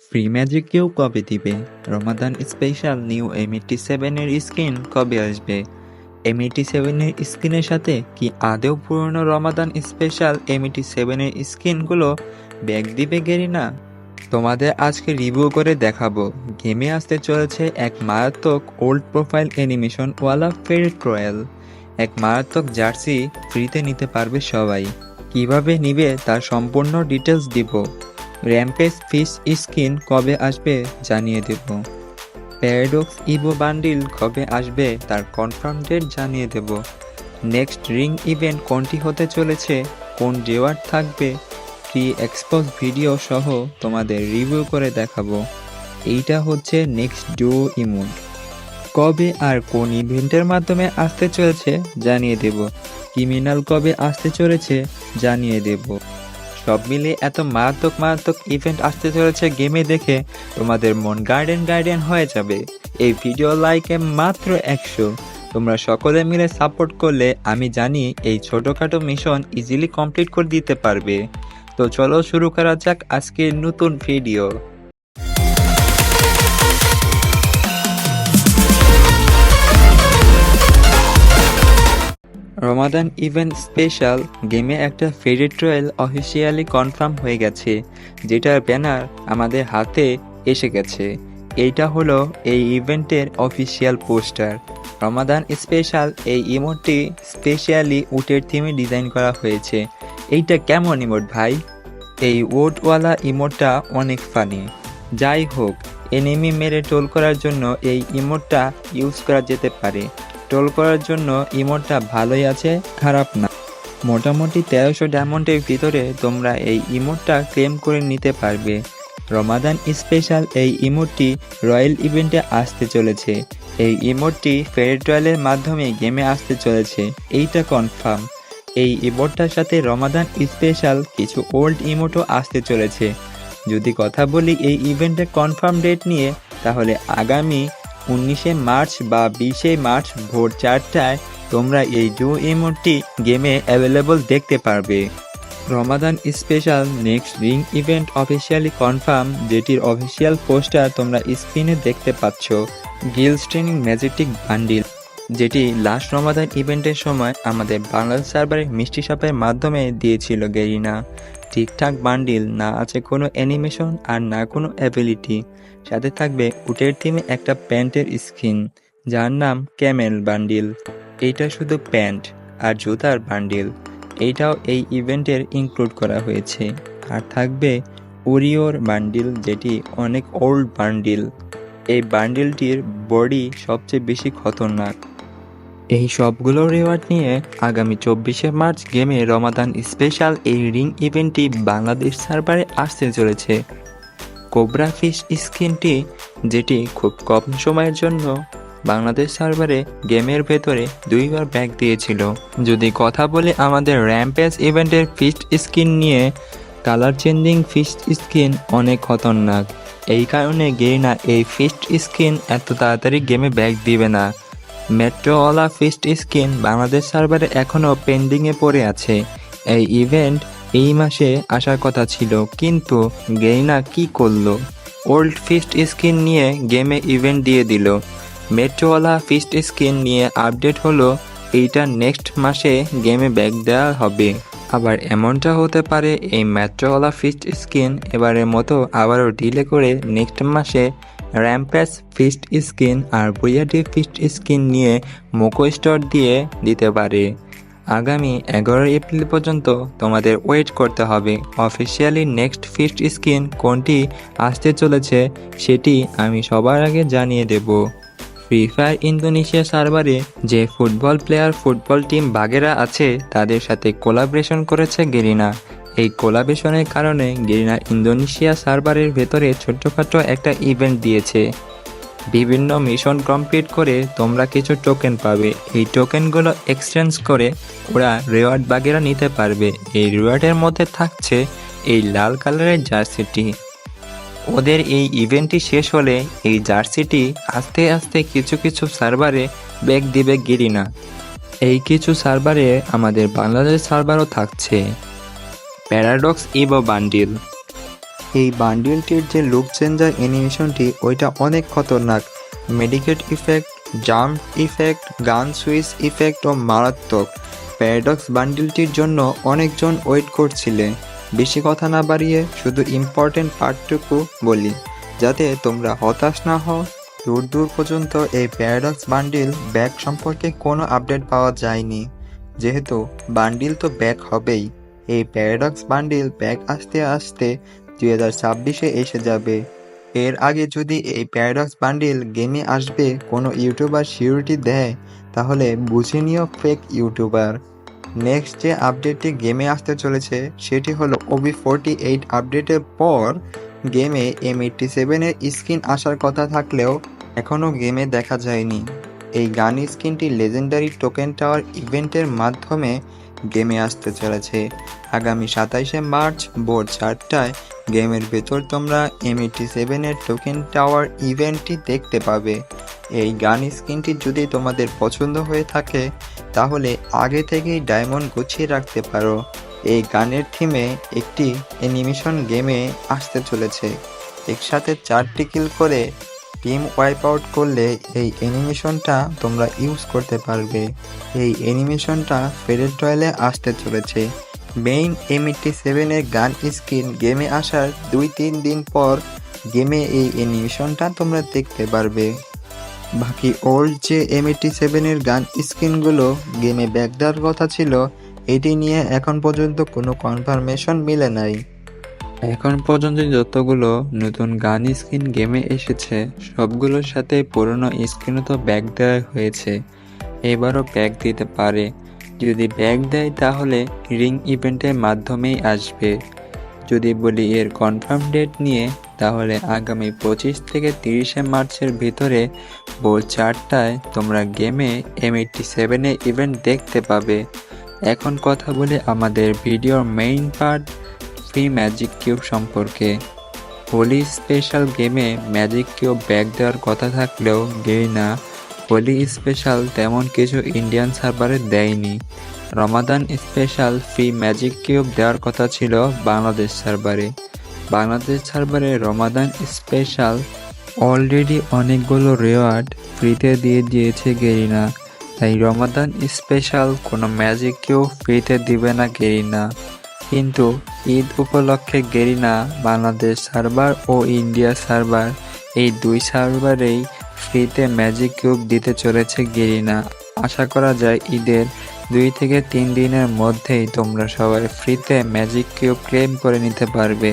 Free magic কেউ কবে দিবে? রমাদান স্পেশাল নিউ M87 এর স্কিন কবে আসবে? M87 এর স্কিনের সাথে কি আদৌ পুরনো রমাদান স্পেশাল M87 এর স্কিনগুলো ব্যাক দিবে গেরিনা? তোমাদের আজকে রিভিউ করে দেখাবো গেমে আসতে চলেছে এক মারাত্মক ওল্ড প্রোফাইল অ্যানিমেশন ওয়ালা ফেরিট রয়্যাল, এক মারাত্মক জার্সি ফ্রিতে নিতে পারবে সবাই। কিভাবে নিবে তার সম্পূর্ণ ডিটেলস দিব। র্যাম্পেজ ফিশ স্কিন কবে আসবে জানিয়ে দেব। প্যারাডক্স ইভো বান্ডিল কবে আসবে তার কনফার্ম ডেট জানিয়ে দেব। নেক্সট রিং ইভেন্ট কোনটি হতে চলেছে, কোন রিওয়ার্ড থাকবে, ফ্রি এক্সপোজ ভিডিও সহ তোমাদের রিভিউ করে দেখাবো। এইটা হচ্ছে নেক্সট ডুও ইমোট। কবে আর কোন ইভেন্টের মাধ্যমে আসতে চলেছে জানিয়ে দেব। ক্রিমিনাল কবে আসতে চলেছে জানিয়ে দেব। সব মিলে এত মারাত্মক ইভেন্ট আসতে চলেছে গেমে দেখে তোমাদের মন গার্ডেন হয়ে যাবে। এই ভিডিও লাইকে মাত্র 100। তোমরা সকলে মিলে সাপোর্ট করলে আমি জানি এই ছোটখাটো মিশন ইজিলি কমপ্লিট করে দিতে পারবে। তো চলো শুরু করা যাক আজকের নতুন ভিডিও। রমাদান ইভেন্ট স্পেশাল গেমে একটা ফেরি ট্রেল অফিসিয়ালি কনফার্ম হয়ে গেছে, যেটার ব্যানার আমাদের হাতে এসে গেছে। এইটা হলো এই ইভেন্টের অফিসিয়াল পোস্টার। রমাদান স্পেশাল এই ইমোটটি স্পেশালি উটের থিমে ডিজাইন করা হয়েছে। এইটা কেমন ইমোট ভাই? এই ওটওয়ালা ইমোটটা অনেক ফানি। যাই হোক, এনিমি মেরে টোল করার জন্য এই ইমোটটা ইউজ করা যেতে পারে। টোল করার জন্য ইমোটটা ভালোই আছে, খারাপ না। মোটামুটি 1300 ডায়মন্ডের ভিতরে তোমরা এই ইমোটটা ক্লেম করে নিতে পারবে। রমাদান স্পেশাল এই ইমোটটি রয়্যাল ইভেন্টে আসতে চলেছে। এই ইমোটটি ফেরি ট্রায়ালের মাধ্যমে গেমে আসতে চলেছে, এইটা কনফার্ম। এই ইমোটটার সাথে রমাদান স্পেশাল কিছু ওল্ড ইমোটও আসতে চলেছে। যদি কথা বলি এই ইভেন্টের কনফার্ম ডেট নিয়ে, তাহলে আগামী 19শে মার্চ বা 20শে মার্চ ভোর 4টায় তোমরা এই ডুও ইমোটটি গেমে অ্যাভেলেবল দেখতে পারবে। Ramadan special next ring event officially confirm, যেটির অফিসিয়াল পোস্টার তোমরা স্ক্রিনে দেখতে পাচ্ছ। গিল্ড ট্রেনিং ম্যাজেটিক বান্ডিল, যেটি লাস্ট রমাদান ইভেন্টের সময় আমাদের বাংলাদেশ সার্ভারের মিষ্টি শপের মাধ্যমে দিয়েছিল গেরিনা। ঠিকঠাক বান্ডিল, না আছে কোনো অ্যানিমেশন আর না কোনো অ্যাবিলিটি। সাথে থাকবে উটের থিমে একটা প্যান্টের স্কিন, যার নাম ক্যামেল বান্ডিল। এইটা শুধু প্যান্ট আর জুতার বান্ডিল, এইটাও এই ইভেন্টের ইনক্লুড করা হয়েছে। আর থাকবে ওরিওর বান্ডিল, যেটি অনেক ওল্ড বান্ডিল। এই বান্ডিলটির বডি সবচেয়ে বেশি খতরনাক। এই সবগুলো রিওয়ার্ড নিয়ে আগামী 24শে মার্চ গেমে রমাদান স্পেশাল এই রিং ইভেন্টটি বাংলাদেশ সার্ভারে আসতে চলেছে। কোবরা ফিশ স্কিনটি, যেটি খুব কম সময়ের জন্য বাংলাদেশ সার্ভারে গেমের ভেতরে 2বার ব্যাক দিয়েছিল। যদি কথা বলি আমাদের র্যাম্পেজ ইভেন্টের ফিস্ট স্কিন নিয়ে, কালার চেঞ্জিং ফিস্ট স্কিন অনেক খতরনাক। এই কারণে গেরিনা এই ফিস্ট স্কিন এত তাড়াতাড়ি গেমে ব্যাক দিবে না। মেট্রোওয়ালা ফিস্ট স্কিন বাংলাদেশ সার্ভারে এখনও পেন্ডিংয়ে পড়ে আছে। এই ইভেন্ট এই মাসে আসার কথা ছিল, কিন্তু গেরিনা কি করলো, ওল্ড ফিস্ট স্কিন নিয়ে গেমে ইভেন্ট দিয়ে দিল। মেট্রোওয়ালা ফিস্ট স্কিন নিয়ে আপডেট হলো এইটা নেক্সট মাসে গেমে ব্যাক দেওয়া হবে। আবার এমনটা হতে পারে এই মেট্রোওয়ালা ফিস্ট স্কিন এবারের মতো আবারও ডিলে করে নেক্সট মাসে র্যাম্পেজ ফিস্ট স্কিন আর বুয়াটি ফিস্ট স্কিন নিয়ে মোকো স্টোর দিয়ে দিতে পারে। আগামী 11 এপ্রিল পর্যন্ত তোমাদের ওয়েট করতে হবে। অফিসিয়ালি নেক্সট ফিস্ট স্কিন কোনটি আসতে চলেছে সেটি আমি সবার আগে জানিয়ে দেব। ফ্রি ফায়ার ইন্দোনেশিয়া সার্ভারে যে ফুটবল টিম বাগেরা আছে, তাদের সাথে কোলাবরেশন করেছে গেরিনা। এই কোলাবরেশনের কারণে গেরিনা ইন্দোনেশিয়া সার্ভারের ভেতরে ছোট্টখাটো একটা ইভেন্ট দিয়েছে। বিভিন্ন মিশন কমপ্লিট করে তোমরা কিছু টোকেন পাবে। এই টোকেনগুলো এক্সচেঞ্জ করে ওরা রিওয়ার্ড বাগেরা নিতে পারবে। এই রিওয়ার্ডের মধ্যে থাকছে এই লাল কালারের জার্সিটি। ওদের এই ইভেন্টটি শেষ হলে এই জার্সিটি আস্তে আস্তে কিছু সার্ভারে ব্যাক দিবে গেরিনা। এই কিছু সার্ভারে আমাদের বাংলাদেশ সার্ভারও থাকছে। প্যারাডক্স ইভো বান্ডিল, এই বান্ডিলটির যে লুক চেঞ্জার অ্যানিমেশনটি ওইটা অনেক খতরনাক। মেডিকেট ইফেক্ট, জাম্প ইফেক্ট, গান সুইচ ইফেক্টও মারাত্মক। প্যারাডক্স বান্ডিলটির জন্য অনেকজন ওয়েট করছিলে। বেশি কথা না বাড়িয়ে শুধু ইম্পর্টেন্ট পার্টটুকু বলি, যাতে তোমরা হতাশ না হও। দূর দূর পর্যন্ত এই প্যারাডক্স বান্ডিল ব্যাক সম্পর্কে কোনো আপডেট পাওয়া যায়নি, যেহেতু বান্ডিল তো ব্যাক হবেই। এই প্যারাডক্স বান্ডিল ব্যাক আসতে আসতে 2026-এ এসে যাবে। এর আগে যদি এই প্যারাডক্স বান্ডিল গেমে আসবে কোনো ইউটিউবার সিউরিটি দেয়, তাহলে বুঝে নিও ফেক ইউটিউবার। নেক্সট যে আপডেটটি গেমে আসতে চলেছে সেটি হলো OB48 আপডেটের পর গেমে M87-এর স্কিন আসার কথা থাকলেও এখনও গেমে দেখা যায়নি। এই গান স্কিনটি লেজেন্ডারি টোকেন টাওয়ার ইভেন্টের মাধ্যমে গেমে আসতে চলেছে। আগামী 27শে মার্চ ভোর 4টায় গেমের ভেতর তোমরা M87-এর টোকেন টাওয়ার ইভেন্টটি দেখতে পাবে। এই গান স্কিনটি যদি তোমাদের পছন্দ হয়ে থাকে তাহলে আগে থেকেই ডায়মন্ড গুছিয়ে রাখতে পারো। এই গানের থিমে একটি অ্যানিমেশন গেমে আসতে চলেছে। একসাথে 4টি কিল করে টিম ওয়াইপ আউট করলে এই অ্যানিমেশনটা তোমরা ইউজ করতে পারবে। এই অ্যানিমেশনটা ফেডারেল ট্রায়ালে আসতে চলেছে। মেইন M87-এর গান স্কিন গেমে আসার 2-3 দিন পর গেমে এই অ্যানিমেশনটা তোমরা দেখতে পারবে। বাকি ওল্ড যে M87-এর গান স্কিনগুলো গেমে ব্যাক দেওয়ার কথা ছিল, এটি নিয়ে এখন পর্যন্ত কোনো কনফার্মেশন মিলে নাই। এখন পর্যন্ত যতগুলো নতুন গান স্কিন গেমে এসেছে সবগুলোর সাথে পুরনো স্কিনও তো ব্যাক দেওয়া হয়েছে, এবারও ব্যাক দিতে পারে। যদি ব্যাক দেয় তাহলে রিং ইভেন্টের মাধ্যমেই আসবে। যদি বলি এর কনফার্ম ডেট নিয়ে, তাহলে আগামী 25 থেকে 30শে মার্চের ভিতরে ভোর 4টায় তোমরা গেমে M87 ইভেন্ট দেখতে পাবে। এখন কথা বলি আমাদের ভিডিওর main part free magic cube সম্পর্কে। হোলি স্পেশাল গেমে ম্যাজিক কিউব ব্যাক দেওয়ার কথা থাকলেও গেরিনা হোলি স্পেশাল তেমন কিছু ইন্ডিয়ান সার্ভারে দেয়নি। রমাদান স্পেশাল ফ্রি ম্যাজিক কিউব দেওয়ার কথা ছিল বাংলাদেশ সার্ভারে। বাংলাদেশ সার্ভারে রমাদান স্পেশাল অলরেডি অনেকগুলো রেওয়ার্ড ফ্রিতে দিয়ে দিয়েছে গেরিনা, তাই রমাদান স্পেশাল কোনো ম্যাজিক কিউব ফ্রিতে দিবে না গেরিনা। কিন্তু ঈদ উপলক্ষে গেরিনা বাংলাদেশ সার্ভার ও ইন্ডিয়া সার্ভার এই 2 সার্ভারেই ফ্রিতে ম্যাজিক কিউব দিতে চলেছে গেরিনা। আশা করা যায় ঈদের 2 থেকে 3 দিনের মধ্যেই তোমরা সবাই ফ্রিতে ম্যাজিক কিউব ক্লেম করে নিতে পারবে।